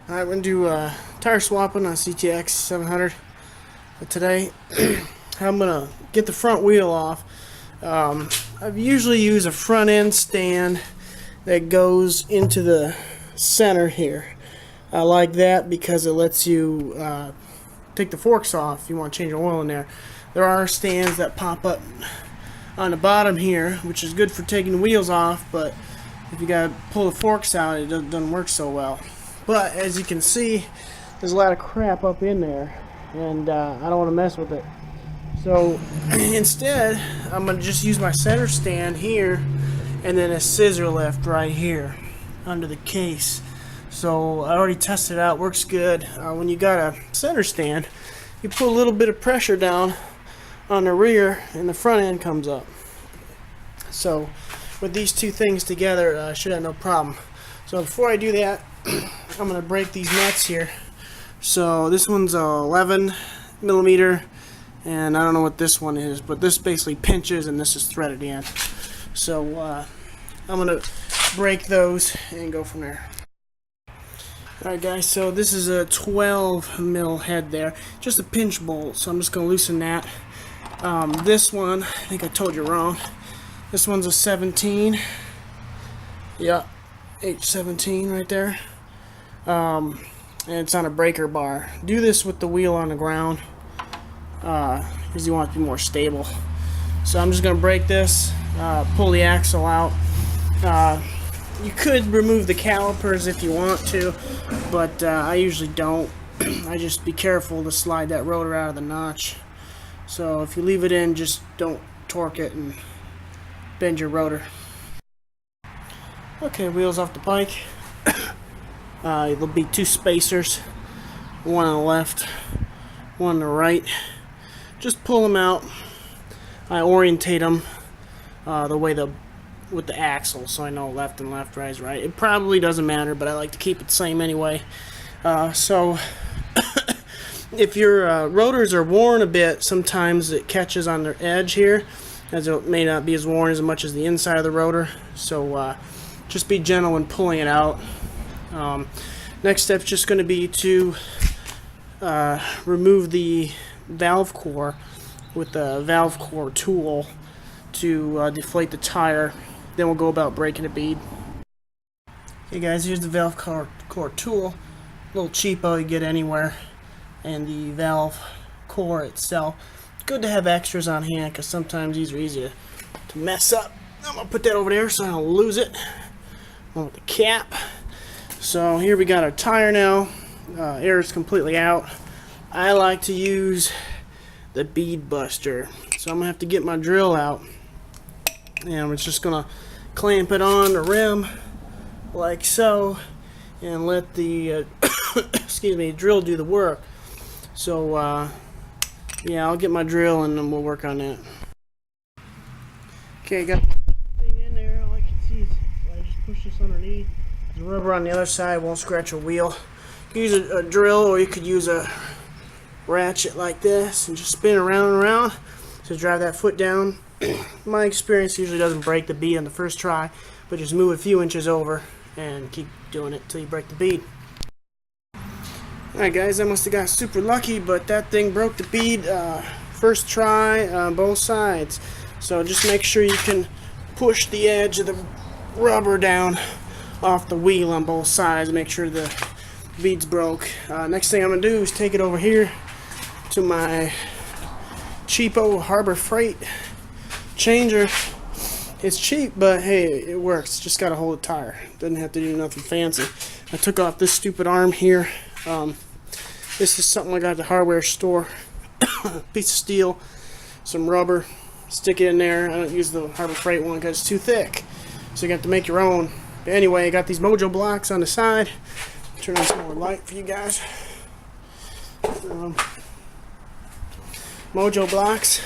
Alright, we're going to do tire swapping on CTX700 today. I'm going to get the front wheel off. I usually use a front end stand that goes into the center here. I like that because it lets you take the forks off if you want to change the oil in there. There are stands that pop up on the bottom here, which is good for taking the wheels off, but if you got to pull the forks out, it doesn't work so well. But as you can see, there's a lot of crap up in there, and I don't want to mess with it. So instead, I'm going to just use my center stand here and then a scissor lift right here under the case. So I already tested it out, works good. When you got a center stand, you put a little bit of pressure down on the rear and the front end comes up. So with these two things together, I should have no problem. So before I do that, I'm going to break these nuts here. So this one's a 11 millimeter, and I don't know what this one is, but this basically pinches and this is threaded in. So I'm going to break those and go from there. Alright guys, so this is a 12 mil head there, just a pinch bolt, so I'm just going to loosen that. This one, I think I told you wrong, this one's a 17, yeah, H17 right there, and it's on a breaker bar. Do this with the wheel on the ground, because you want it to be more stable. So I'm just going to break this, pull the axle out. You could remove the calipers if you want to, but I usually don't. I just be careful to slide that rotor out of the notch. So if you leave it in, just don't torque it and bend your rotor. Okay, wheels off the bike. There'll be two spacers, one on the left, one on the right. Just pull them out. I orientate them the way with the axle, so I know left and left, right is right. It probably doesn't matter, but I like to keep it the same anyway. So if your rotors are worn a bit, sometimes it catches on their edge here, as it may not be as worn as much as the inside of the rotor. So just be gentle when pulling it out. Next step is just going to be to remove the valve core with the valve core tool to deflate the tire. Then we'll go about breaking a bead. Okay guys, here's the valve core tool. A little cheapo, you get anywhere. And the valve core itself. Good to have extras on hand because sometimes these are easy to mess up. I'm going to put that over there so I don't lose it. One with the cap. So here we got our tire now. Air is completely out. I like to use the bead buster. So I'm going to have to get my drill out. And we're just going to clamp it on the rim like so and let the excuse me, drill do the work. So yeah, I'll get my drill and then we'll work on that. Okay, got the thing in there. All I can see is I just push this underneath. The rubber on the other side won't scratch a wheel. You can use a drill, or you could use a ratchet like this and just spin around and around to drive that foot down. My experience usually doesn't break the bead on the first try, but just move a few inches over and keep doing it till you break the bead. Alright guys, I must have got super lucky, but that thing broke the bead first try on both sides. So just make sure you can push the edge of the rubber down off the wheel on both sides. Make sure the bead's broke. Next thing I'm going to do is take it over here to my cheapo Harbor Freight changer. It's cheap, but hey, it works. Just gotta hold a tire. Doesn't have to do nothing fancy. I took off this stupid arm here. This is something I got at the hardware store. Piece of steel, some rubber. Stick it in there. I don't use the Harbor Freight one because it's too thick, so you got to make your own. But anyway, I got these Mojo Blocks on the side. Turn on some more light for you guys. Mojo Blocks.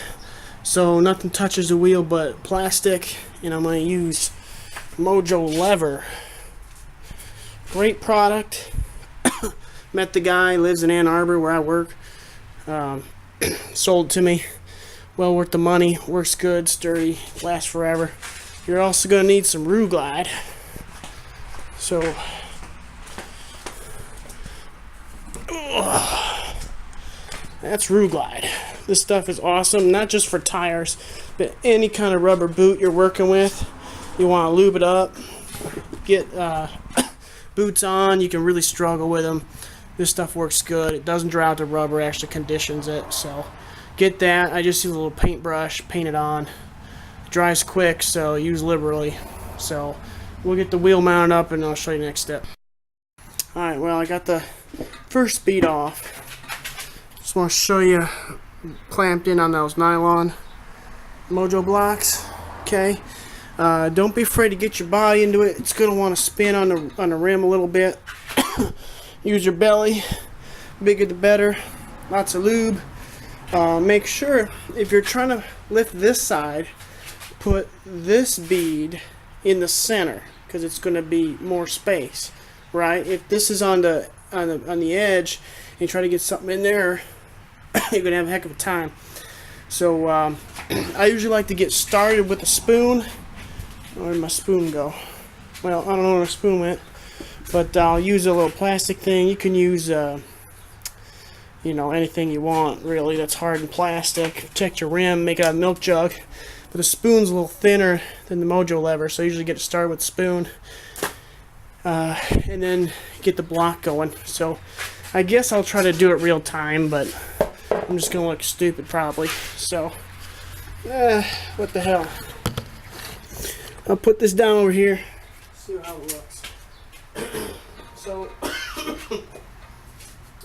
So nothing touches the wheel but plastic, and I'm going to use Mojo lever. Great product. Met the guy, lives in Ann Arbor where I work. Sold to me. Well worth the money. Works good, sturdy, lasts forever. You're also going to need some Glide. So That's Glide. This stuff is awesome, not just for tires, but any kind of rubber boot you're working with. You want to lube it up, get boots on. You can really struggle with them. This stuff works good. It doesn't dry out the rubber, it actually conditions it. So get that. I just use a little paintbrush, paint it on. It dries quick, so use liberally. So we'll get the wheel mounted up and I'll show you the next step. Alright, well, I got the first bead off. Just want to show you clamped in on those nylon Mojo Blocks. Okay, don't be afraid to get your body into it. It's going to want to spin on the rim a little bit. Use your belly, bigger the better. Lots of lube. Make sure if you're trying to lift this side, put this bead in the center because it's going to be more space, right? If this is on the edge and you try to get something in there, you're gonna have a heck of a time. So I usually like to get started with a spoon. Where'd my spoon go? Well, I don't know where the spoon went, but I'll use a little plastic thing. You can use you know, anything you want really that's hardened plastic. Protect your rim, make it out of a milk jug. But the spoon's a little thinner than the Mojo lever, so I usually get started with the spoon and then get the block going. So I guess I'll try to do it real time, but I'm just gonna look stupid probably. So what the hell. I'll put this down over here, see how it looks. So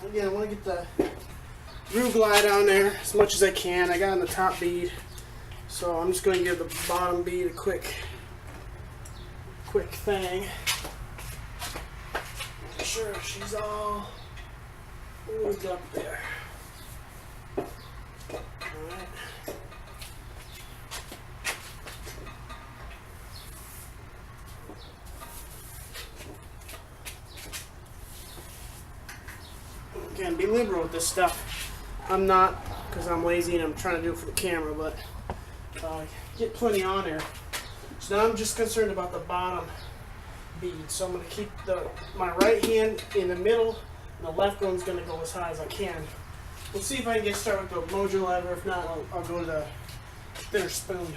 again, I want to get the Glide on there as much as I can. I got on the top bead, so I'm just going to give the bottom bead a quick thing. Make sure she's all moved up there. Alright. Again, be liberal with this stuff. I'm not, because I'm lazy and I'm trying to do it for the camera, but get plenty on there. So now I'm just concerned about the bottom bead. So I'm going to keep my right hand in the middle, and the left one's going to go as high as I can. We'll see if I can get started with the Mojo lever. If not, I'll go to the thinner spoon.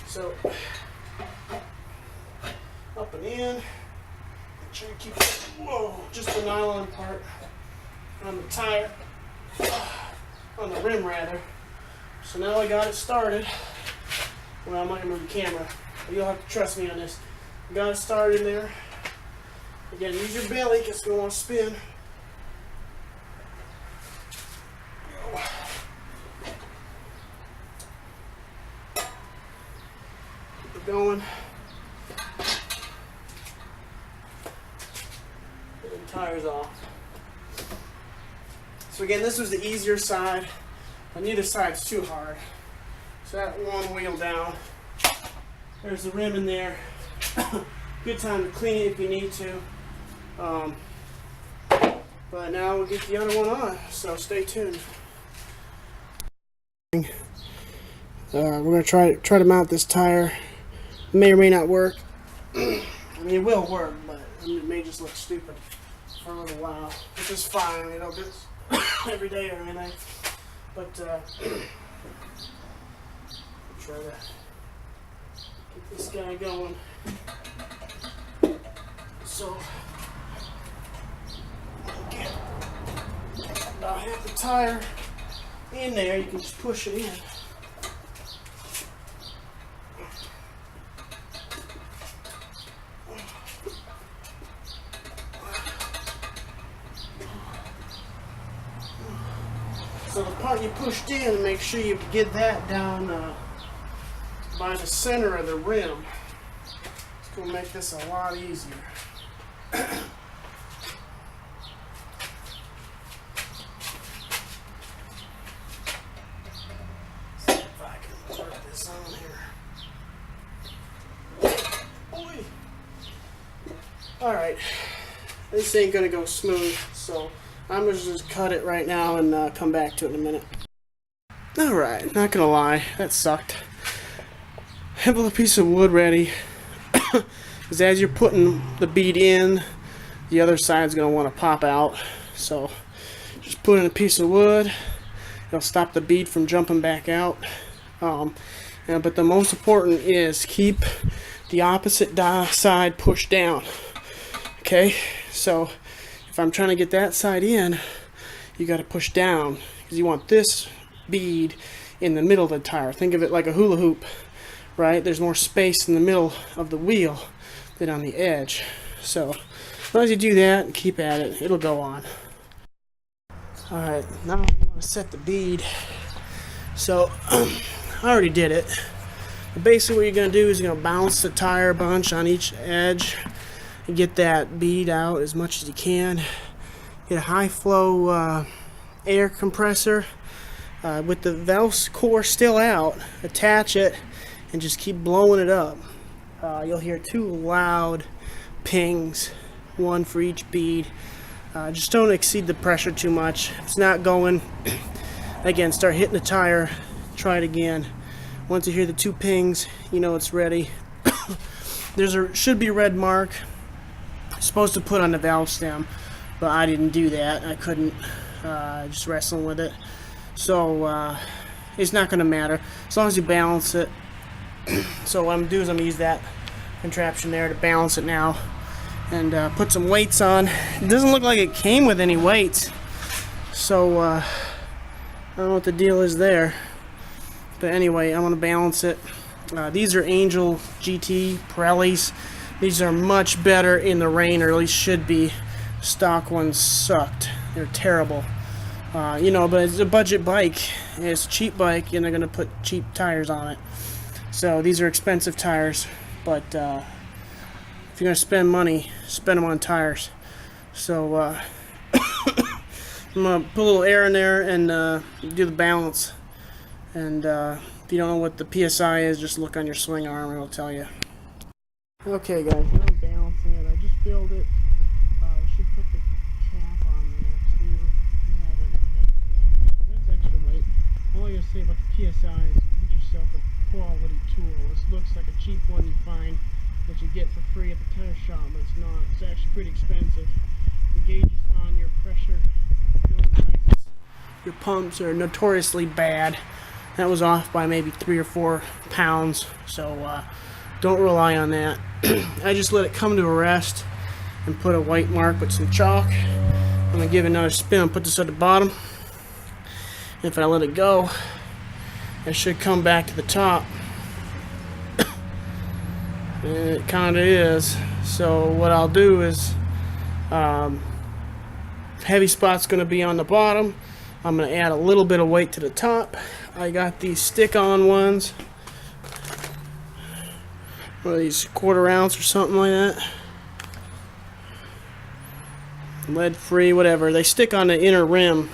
So up and in. Try to keep just the nylon part on the tire, on the rim rather. So now I got it started. Well, I'm not gonna move the camera, but you'll have to trust me on this. I got it started in there. Again, use your belly because you want to spin. Keep it going. Tires off. So again, this was the easier side. On neither side's too hard. So that one wheel down. There's the rim in there. Good time to clean it if you need to. But now we'll get the other one on. So stay tuned. We're gonna try to mount this tire. It may or may not work. I mean, it will work, but it may just look stupid for a little while, which is fine. You know, this every day or anything. But try to get this guy going. So get about half the tire in there. You can just push it in. So the part you pushed in, make sure you get that down by the center of the rim. It's going to make this a lot easier. See if I can work this on here. Boy. Alright, this ain't going to go smooth, so I'm going to just cut it right now and come back to it in a minute. Alright, not going to lie, that sucked. Have a piece of wood ready. Because as you're putting the bead in, the other side's going to want to pop out. So just put in a piece of wood. It'll stop the bead from jumping back out. But the most important is keep the opposite side pushed down. Okay, so if I'm trying to get that side in, you got to push down because you want this bead in the middle of the tire. Think of it like a hula hoop, right? There's more space in the middle of the wheel than on the edge. So as long as you do that and keep at it, it'll go on. Alright, now I want to set the bead. So I already did it. But basically what you're going to do is you're going to bounce the tire a bunch on each edge and get that bead out as much as you can. Get a high flow air compressor with the valve core still out. Attach it and just keep blowing it up. You'll hear 2 loud pings, 1 for each bead. Just don't exceed the pressure too much. If it's not going, again, start hitting the tire. Try it again. Once you hear the 2 pings, you know it's ready. Should be a red mark. Supposed to put on the valve stem, but I didn't do that. I couldn't. Just wrestling with it. So it's not going to matter as long as you balance it. So what I'm going to do is I'm going to use that contraption there to balance it now. And put some weights on. It doesn't look like it came with any weights, so I don't know what the deal is there. But anyway, I'm going to balance it. These are Angel GT Pirellis. These are much better in the rain, or at least should be. Stock ones sucked. They're terrible. But it's a budget bike. It's a cheap bike, and they're going to put cheap tires on it. So these are expensive tires, but if you're going to spend money, spend them on tires. So I'm going to put a little air in there and do the balance. And if you don't know what the PSI is, just look on your swing arm and it'll tell you. Okay guys, now I'm balancing it. I just filled it. I should put the cap on there too. If you haven't, that's extra weight. All I gotta say about the PSI is get yourself a quality tool. This looks like a cheap one you find that you get for free at the tire shop, but it's not. It's actually pretty expensive. The gauges on your pressure filling devices, your pumps are notoriously bad. That was off by maybe 3 or 4 pounds, so don't rely on that. I just let it come to a rest and put a white mark with some chalk. I'm going to give it another spin and put this at the bottom. If I let it go, it should come back to the top. And it kind of is. So what I'll do is heavy spot's going to be on the bottom. I'm going to add a little bit of weight to the top. I got these stick-on ones. What are these, 1/4 ounce or something like that? Lead free, whatever. They stick on the inner rim.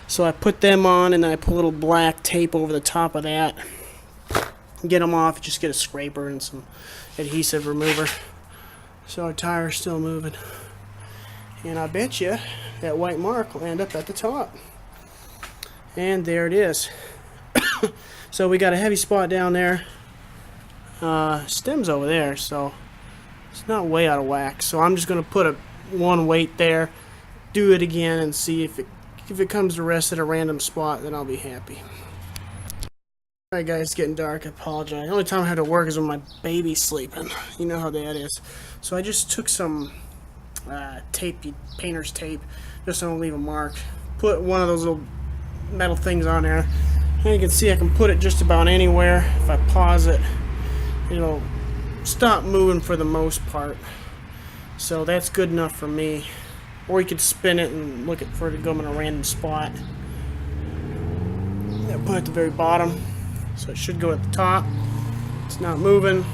So I put them on and I put a little black tape over the top of that. Get them off, just get a scraper and some adhesive remover. So our tire's still moving. And I bet you that white mark will end up at the top. And there it is. So we got a heavy spot down there. Stem's over there, so it's not way out of whack. So I'm just going to put one weight there, do it again, and see if it comes to rest at a random spot, then I'll be happy. Alright guys, it's getting dark. I apologize. The only time I had to work is when my baby's sleeping. You know how that is. So I just took some tape, painter's tape, just so I don't leave a mark. Put one of those little metal things on there. And you can see I can put it just about anywhere. If I pause it, it'll stop moving for the most part. So that's good enough for me. Or you could spin it and look for it to go in a random spot. Put it at the very bottom. So it should go at the top. It's not moving.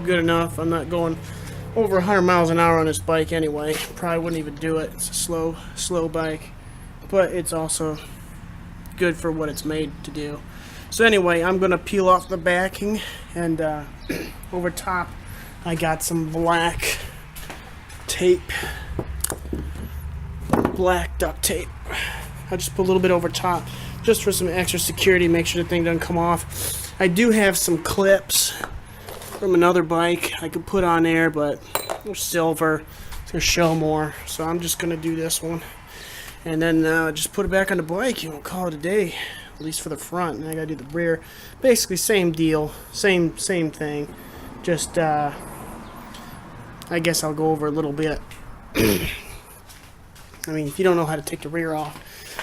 Good enough. I'm not going over 100 miles an hour on this bike anyway. Probably wouldn't even do it. It's a slow bike. But it's also good for what it's made to do. So anyway, I'm going to peel off the backing. And over top, I got some black tape. Black duct tape. I just put a little bit over top just for some extra security, make sure the thing doesn't come off. I do have some clips from another bike I could put on there, but they're silver. It's to show more. So I'm just gonna do this one, and then just put it back on the bike and we'll call it a day, at least for the front. And I gotta do the rear. Basically same deal, same thing. Just I guess I'll go over a little bit. I mean, if you don't know how to take the rear off,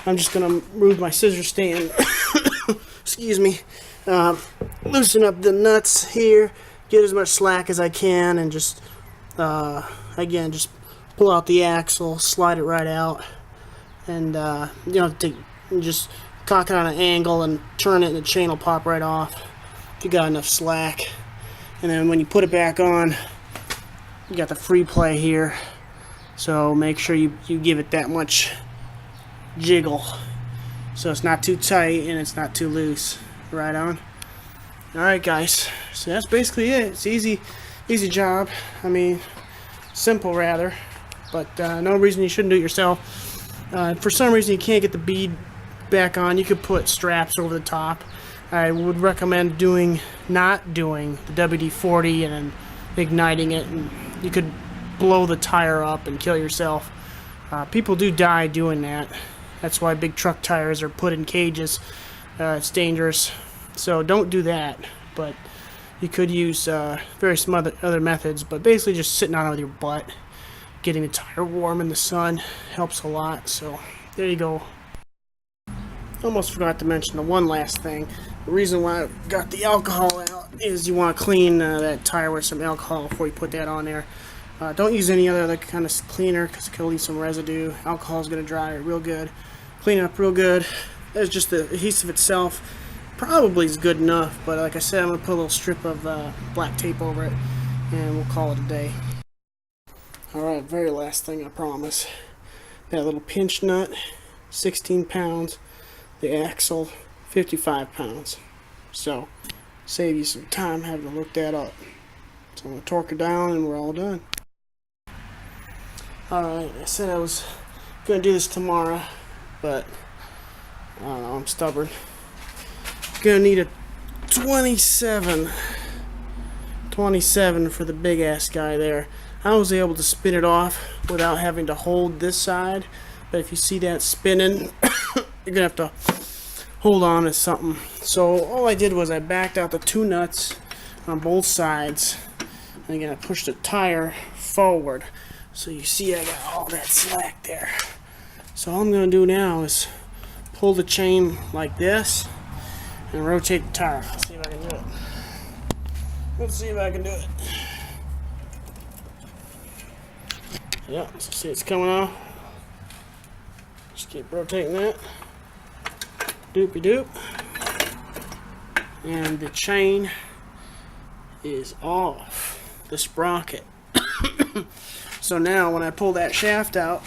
I'm just gonna move my scissor stand. Excuse me. Loosen up the nuts here, get as much slack as I can, and just again, just pull out the axle, slide it right out, and you know, just cock it on an angle and turn it, and the chain will pop right off if you got enough slack. And then when you put it back on, you got the free play here, so make sure you give it that much jiggle so it's not too tight and it's not too loose. Right on. Alright guys, so that's basically it. It's easy job. I mean, simple rather, but no reason you shouldn't do it yourself. For some reason you can't get the bead back on, you could put straps over the top. I would recommend not doing the WD-40 and then igniting it, and you could blow the tire up and kill yourself. People do die doing that. That's why big truck tires are put in cages. It's dangerous, so don't do that. But you could use various other methods, but basically just sitting on it with your butt, getting the tire warm in the sun helps a lot. So there you go. Almost forgot to mention the one last thing. The reason why I got the alcohol out is you want to clean that tire with some alcohol before you put that on there. Don't use any other kind of cleaner because it can leave some residue. Alcohol is going to dry it real good. Clean it up real good. That's just the adhesive itself. Probably is good enough, but like I said, I'm going to put a little strip of black tape over it, and we'll call it a day. Alright, very last thing, I promise. That little pinch nut, 16 pounds. The axle, 55 pounds. So, save you some time having to look that up. So I'm going to torque it down and we're all done. Alright, I said I was going to do this tomorrow, but I don't know, I'm stubborn. Gonna need a 27 for the big ass guy there. I was able to spin it off without having to hold this side, but if you see that spinning, you're gonna have to hold on to something. So all I did was I backed out the two nuts on both sides, and again I pushed the tire forward. So you see I got all that slack there. So all I'm gonna do now is pull the chain like this and rotate the tire. Let's see if I can do it. Let's see if I can do it. Yeah, so see it's coming off. Just keep rotating that. Doopy doop. And the chain is off the sprocket. So now when I pull that shaft out,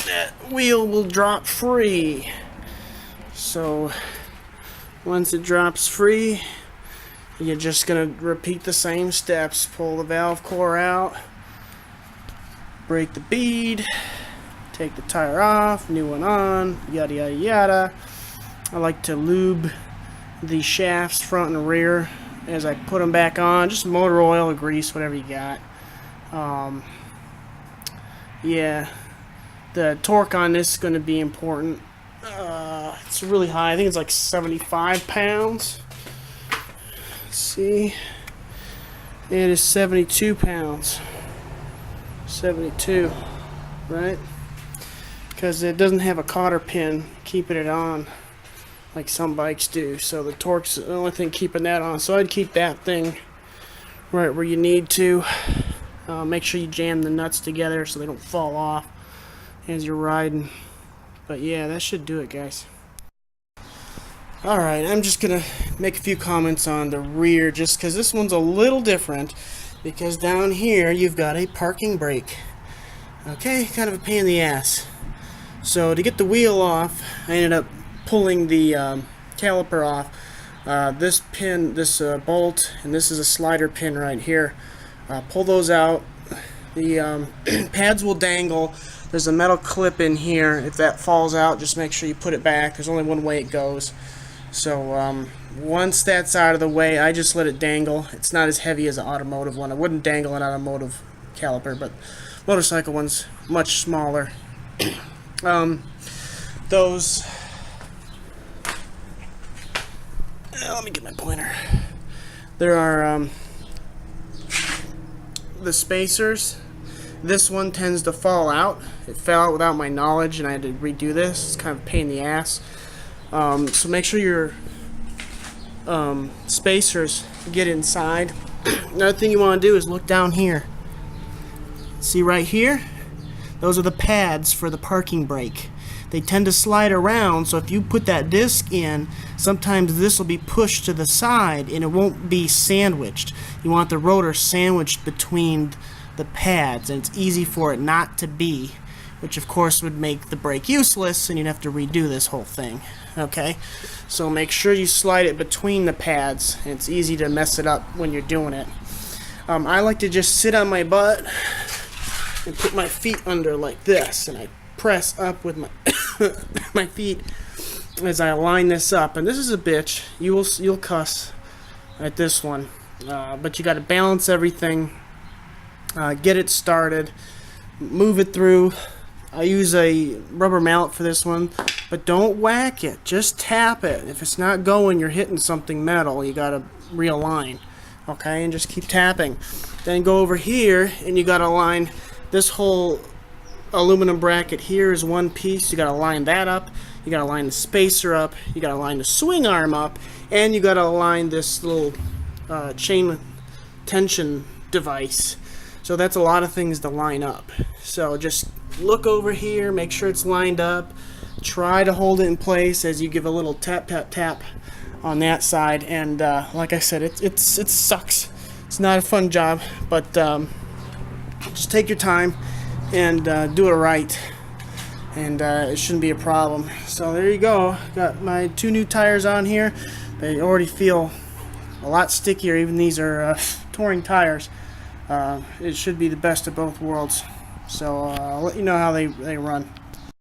that wheel will drop free. So once it drops free, you're just going to repeat the same steps. Pull the valve core out, break the bead, take the tire off, new one on, yada yada yada. I like to lube the shafts front and rear as I put them back on. Just motor oil or grease, whatever you got. Yeah, the torque on this is going to be important. It's really high. I think it's like 75 pounds. Let's see. It is 72 pounds. 72, right? Because it doesn't have a cotter pin keeping it on like some bikes do. So the torque's the only thing keeping that on. So I'd keep that thing right where you need to. Make sure you jam the nuts together so they don't fall off as you're riding. But yeah, that should do it, guys. Alright, I'm just gonna make a few comments on the rear just because this one's a little different, because down here you've got a parking brake. Okay, kind of a pain in the ass. So to get the wheel off, I ended up pulling the caliper off. This pin, this bolt, and this is a slider pin right here. Pull those out. The pads will dangle. There's a metal clip in here. If that falls out, just make sure you put it back. There's only one way it goes. So once that's out of the way, I just let it dangle. It's not as heavy as an automotive one. I wouldn't dangle an automotive caliper, but motorcycle one's much smaller. Those, let me get my pointer. There are the spacers. This one tends to fall out. It fell out without my knowledge, and I had to redo this. It's kind of a pain in the ass. So make sure your spacers get inside. Another thing you want to do is look down here. See right here? Those are the pads for the parking brake. They tend to slide around, so if you put that disc in, sometimes this will be pushed to the side and it won't be sandwiched. You want the rotor sandwiched between the pads, and it's easy for it not to be, which of course would make the brake useless and you'd have to redo this whole thing. Okay, so make sure you slide it between the pads, and it's easy to mess it up when you're doing it. I like to just sit on my butt and put my feet under like this, and I press up with my my feet as I line this up. And this is a bitch. You'll cuss at this one, but you got to balance everything, get it started, move it through. I use a rubber mallet for this one, but don't whack it, just tap it. If it's not going, you're hitting something metal, you gotta realign. Okay, and just keep tapping. Then go over here and you gotta line this whole aluminum bracket here is one piece. You gotta line that up, you gotta line the spacer up, you gotta line the swing arm up, and you gotta align this little chain tension device. So that's a lot of things to line up. So just look over here, make sure it's lined up, try to hold it in place as you give a little tap tap tap on that side. And like I said, it sucks. It's not a fun job, but just take your time and do it right, and it shouldn't be a problem. So there you go. Got my 2 new tires on here. They already feel a lot stickier. Even these are touring tires. It should be the best of both worlds. So I'll let you know how they run.